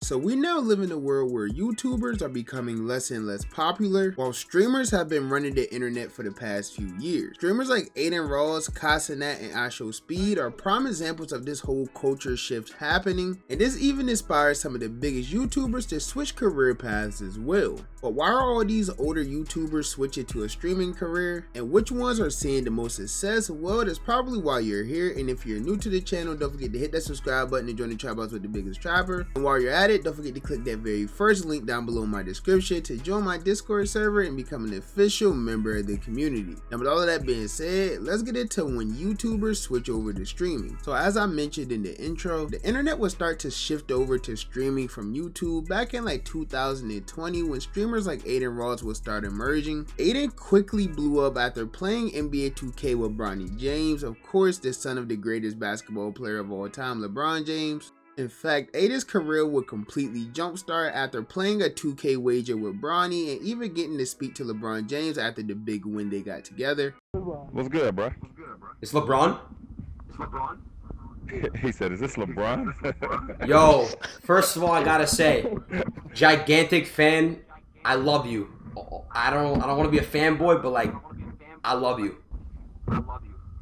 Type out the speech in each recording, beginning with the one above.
So we now live in a world where YouTubers are becoming less and less popular, while streamers have been running the internet for the past few years. Streamers like Aiden Ross, Casanat, and IShowSpeed are prime examples of this whole culture shift happening, and this even inspires some of the biggest YouTubers to switch career paths as well. But why are all these older YouTubers switching to a streaming career, and which ones are seeing the most success? Well, that's probably why you're here, and if you're new to the channel, don't forget to hit that subscribe button and join the Trap House with the biggest trapper. And while you're at it, don't forget to click that very first link down below in my description to join my Discord server and become an official member of the community. Now with all of that being said, let's get into when YouTubers switch over to streaming. So as I mentioned in the intro, the internet will start to shift over to streaming from YouTube back in like 2020 when streamers like Aiden Ross would start emerging. Aiden quickly blew up after playing NBA 2K with Bronny James, of course the son of the greatest basketball player of all time, LeBron James. In fact, Aiden's career would completely jumpstart after playing a 2K wager with Bronny and even getting to speak to LeBron James after the big win they got together. What's good, bro? It's LeBron? He said, is this LeBron? Yo, first of all, I gotta say, gigantic fan. I love you. I don't want to be a fanboy, but like, I love you.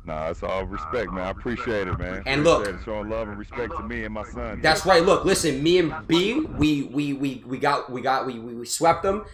Nah, it's all respect, man. I appreciate it, man. And appreciate look, it. Showing love and respect to me and my son. That's right. Look, listen, me and B, we swept them,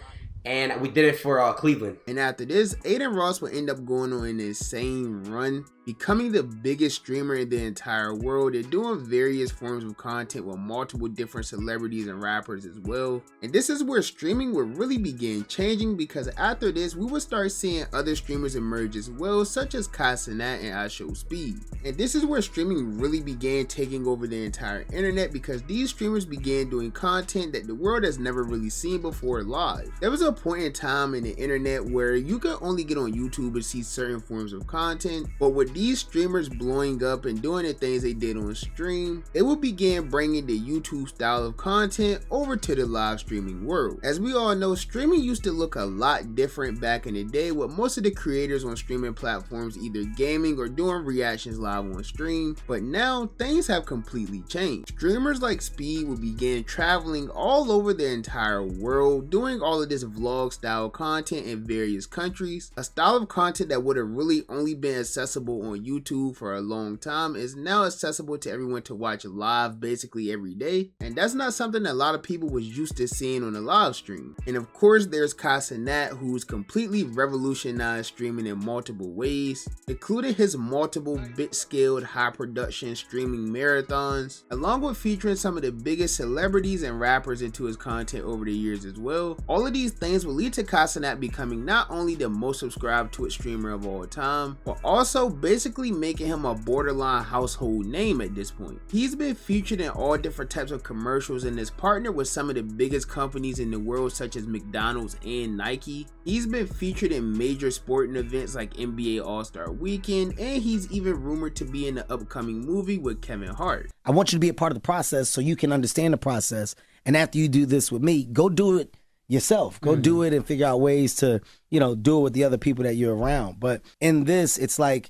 and we did it for Cleveland. And after this, Aiden Ross would end up going on an insane run, becoming the biggest streamer in the entire world and doing various forms of content with multiple different celebrities and rappers as well. And this is where streaming would really begin changing, because after this we would start seeing other streamers emerge as well, such as Casanat and IShowSpeed. And this is where streaming really began taking over the entire internet, because these streamers began doing content that the world has never really seen before live. There was a point in time in the internet where you could only get on YouTube and see certain forms of content, but with these streamers blowing up and doing the things they did on stream, they will begin bringing the YouTube style of content over to the live streaming world. As we all know, streaming used to look a lot different back in the day, with most of the creators on streaming platforms either gaming or doing reactions live on stream, but now things have completely changed. Streamers like Speed will begin traveling all over the entire world, doing all of this vlog style content in various countries. A style of content that would have really only been accessible on YouTube for a long time is now accessible to everyone to watch live basically every day, and that's not something that a lot of people was used to seeing on a live stream. And of course there's Casanat, who's completely revolutionized streaming in multiple ways, including his multiple bit scaled high production streaming marathons, along with featuring some of the biggest celebrities and rappers into his content over the years as well. All of these things will lead to Casanat becoming not only the most subscribed Twitch streamer of all time, but also basically making him a borderline household name at this point. He's been featured in all different types of commercials and has partnered with some of the biggest companies in the world such as McDonald's and Nike. He's been featured in major sporting events like NBA All-Star Weekend, and he's even rumored to be in the upcoming movie with Kevin Hart. I want you to be a part of the process so you can understand the process, and after you do this with me, go do it yourself. Go do it and figure out ways to, do it with the other people that you're around. But in this, it's like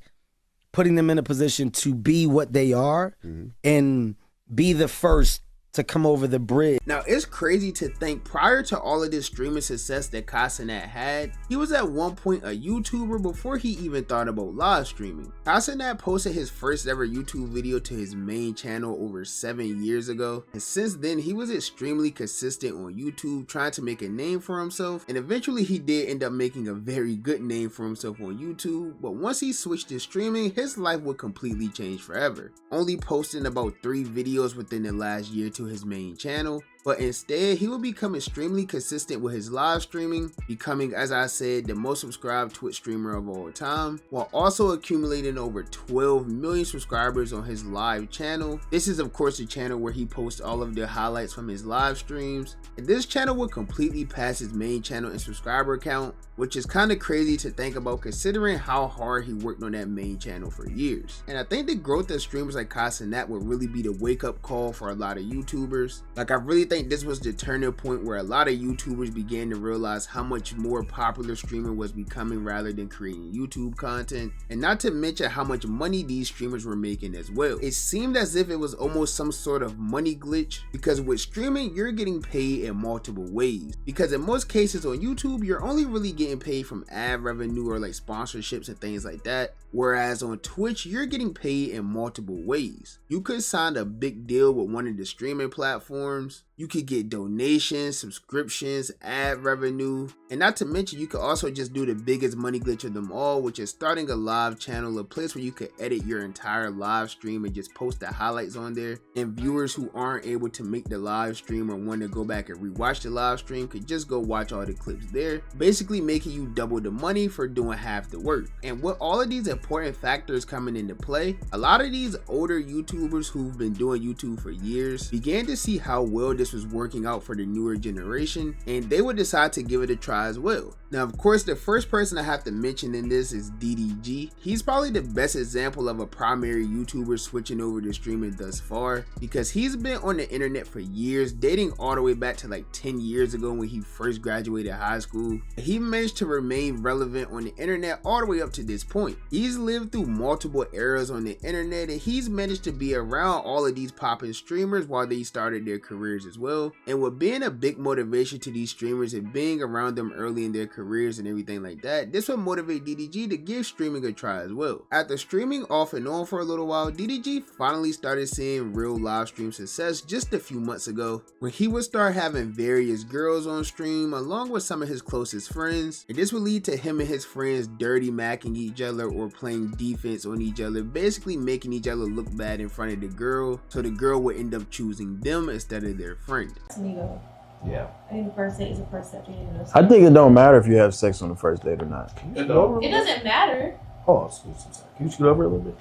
putting them in a position to be what they are and be the first to come over the bridge. Now it's crazy to think, prior to all of this streaming success that Casanat had, he was at one point a YouTuber before he even thought about live streaming. Casanat posted his first ever YouTube video to his main channel over 7 years ago, and since then he was extremely consistent on YouTube trying to make a name for himself, and eventually he did end up making a very good name for himself on YouTube. But once he switched to streaming, his life would completely change forever, only posting about 3 videos within the last year to his main channel. But instead, he will become extremely consistent with his live streaming, becoming, as I said, the most subscribed Twitch streamer of all time, while also accumulating over 12 million subscribers on his live channel. This is of course the channel where he posts all of the highlights from his live streams, and this channel will completely pass his main channel in subscriber count, which is kind of crazy to think about considering how hard he worked on that main channel for years. And I think the growth of streamers like Casanat would really be the wake up call for a lot of YouTubers. Like, I really think think this was the turning point where a lot of YouTubers began to realize how much more popular streaming was becoming rather than creating YouTube content, and not to mention how much money these streamers were making as well. It seemed as if it was almost some sort of money glitch, because with streaming you're getting paid in multiple ways, because in most cases on YouTube you're only really getting paid from ad revenue or like sponsorships and things like that, whereas on Twitch you're getting paid in multiple ways. You could sign a big deal with one of the streaming platforms, you could get donations, subscriptions, ad revenue, and not to mention you could also just do the biggest money glitch of them all, which is starting a live channel, a place where you could edit your entire live stream and just post the highlights on there, and viewers who aren't able to make the live stream or want to go back and rewatch the live stream could just go watch all the clips there, basically making you double the money for doing half the work. And with all of these important factors coming into play, a lot of these older YouTubers who've been doing YouTube for years began to see how well this was working out for the newer generation, and they would decide to give it a try as well. Now, of course, the first person I have to mention in this is DDG. He's probably the best example of a primary YouTuber switching over to streaming thus far, because he's been on the internet for years, dating all the way back to like 10 years ago when he first graduated high school. He managed to remain relevant on the internet all the way up to this point. He's lived through multiple eras on the internet, and he's managed to be around all of these popping streamers while they started their careers as well. And with being a big motivation to these streamers and being around them early in their careers and everything like that, this would motivate DDG to give streaming a try as well. After streaming off and on for a little while, DDG finally started seeing real live stream success just a few months ago, when he would start having various girls on stream along with some of his closest friends, and this would lead to him and his friends dirty macking each other or playing defense on each other, basically making each other look bad in front of the girl, so the girl would end up choosing them instead of their friend. Amigo. Yeah. I think the first date is the first step to getting to know I think it don't matter if you have sex on the first date or not. It doesn't matter. Oh, excuse me. Can you scoot over a little bit?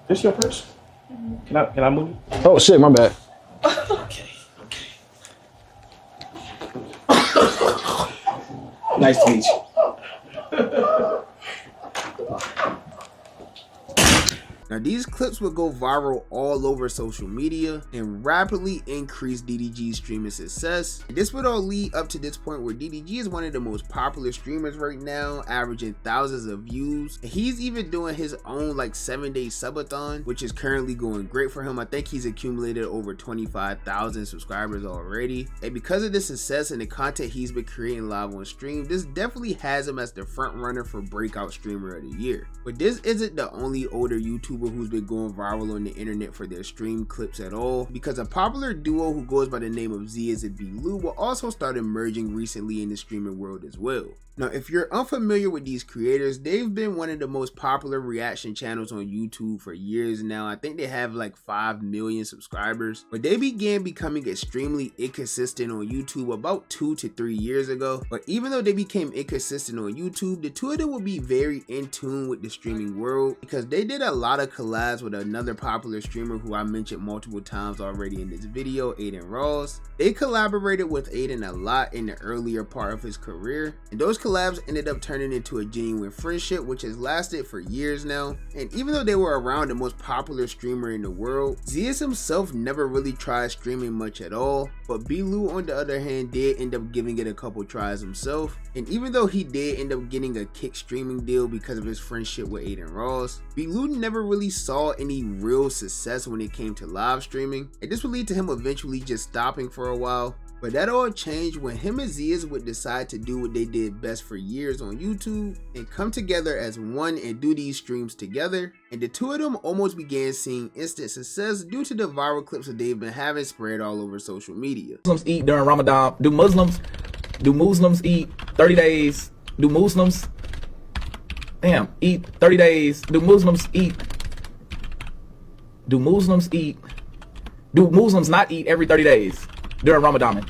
This your purse? Mm-hmm. Can I move? Oh shit, my bad. Okay. Nice to meet you. Now, these clips would go viral all over social media and rapidly increase DDG's streaming success. And this would all lead up to this point where DDG is one of the most popular streamers right now, averaging thousands of views. And he's even doing his own like 7-day subathon, which is currently going great for him. I think he's accumulated over 25,000 subscribers already. And because of this success and the content he's been creating live on stream, this definitely has him as the front runner for breakout streamer of the year. But this isn't the only older YouTuber who's been going viral on the internet for their stream clips at all, because a popular duo who goes by the name of Zias and B-Lou will also start emerging recently in the streaming world as well. Now, if you're unfamiliar with these creators, they've been one of the most popular reaction channels on YouTube for years now. I think they have like 5 million subscribers, but they began becoming extremely inconsistent on YouTube about 2 to 3 years ago. But even though they became inconsistent on YouTube, the two of them will be very in tune with the streaming world, because they did a lot of collabs with another popular streamer who I mentioned multiple times already in this video, Aiden Ross. They collaborated with Aiden a lot in the earlier part of his career, and those collabs ended up turning into a genuine friendship which has lasted for years now. And even though they were around the most popular streamer in the world, Zias himself never really tried streaming much at all, but B-Lou on the other hand did end up giving it a couple tries himself. And even though he did end up getting a kick streaming deal because of his friendship with Aiden Ross, B-Lou never really saw any real success when it came to live streaming, and this would lead to him eventually just stopping for a while. But that all changed when him and Zias would decide to do what they did best for years on YouTube and come together as one and do these streams together. And the two of them almost began seeing instant success due to the viral clips that they've been having spread all over social media. Muslims eat during Ramadan. Do Muslims eat 30 days? Do Muslims eat 30 days? Do Muslims not eat every 30 days during Ramadan?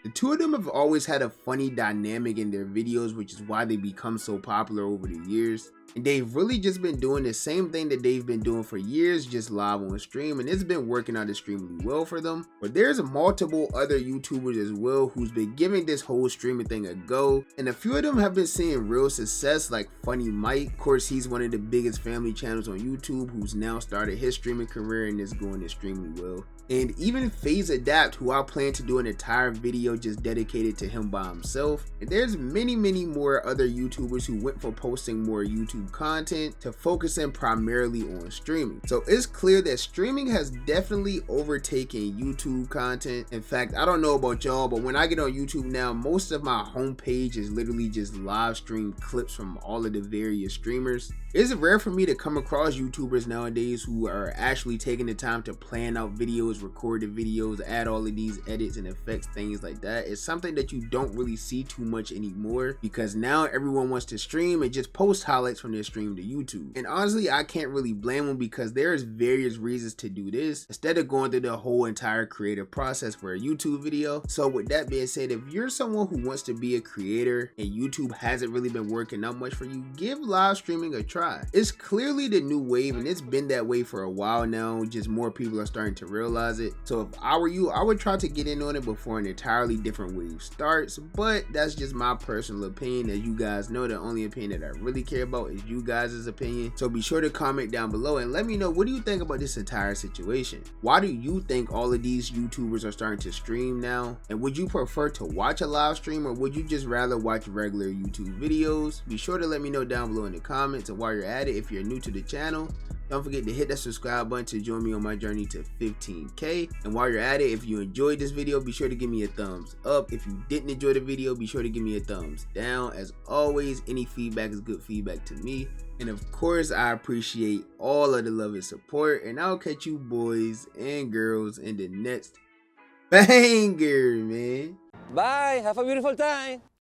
The two of them have always had a funny dynamic in their videos, which is why they become so popular over the years. And they've really just been doing the same thing that they've been doing for years, just live on stream, and it's been working out extremely well for them. But there's multiple other YouTubers as well who's been giving this whole streaming thing a go, and a few of them have been seeing real success, like Funny Mike. Of course, he's one of the biggest family channels on YouTube who's now started his streaming career and is going extremely well. And even FaZe Adapt, who I plan to do an entire video just dedicated to him by himself. And there's many more other YouTubers who went from posting more YouTube content to focusing primarily on streaming. So it's clear that streaming has definitely overtaken YouTube content. In fact, I don't know about y'all, but when I get on YouTube now, most of my homepage is literally just live stream clips from all of the various streamers. It's rare for me to come across YouTubers nowadays who are actually taking the time to plan out videos, record the videos, add all of these edits and effects, things like that. It's something that you don't really see too much anymore because now everyone wants to stream and just post highlights from their stream to YouTube. And honestly, I can't really blame them because there's various reasons to do this instead of going through the whole entire creative process for a YouTube video. So with that being said, if you're someone who wants to be a creator and YouTube hasn't really been working out much for you, give live streaming a try. It's clearly the new wave and it's been that way for a while now, just more people are starting to realize it. So if I were you, I would try to get in on it before an entirely different wave starts, but that's just my personal opinion. As you guys know, the only opinion that I really care about is you guys' opinion. So be sure to comment down below and let me know, what do you think about this entire situation? Why do you think all of these YouTubers are starting to stream now? And would you prefer to watch a live stream or would you just rather watch regular YouTube videos? Be sure to let me know down below in the comments. And while you're at it, if you're new to the channel, don't forget to hit that subscribe button to join me on my journey to 15K. And while you're at it, if you enjoyed this video, be sure to give me a thumbs up. If you didn't enjoy the video, be sure to give me a thumbs down. As always, any feedback is good feedback to me. And of course, I appreciate all of the love and support. And I'll catch you boys and girls in the next banger, man. Bye. Have a beautiful time.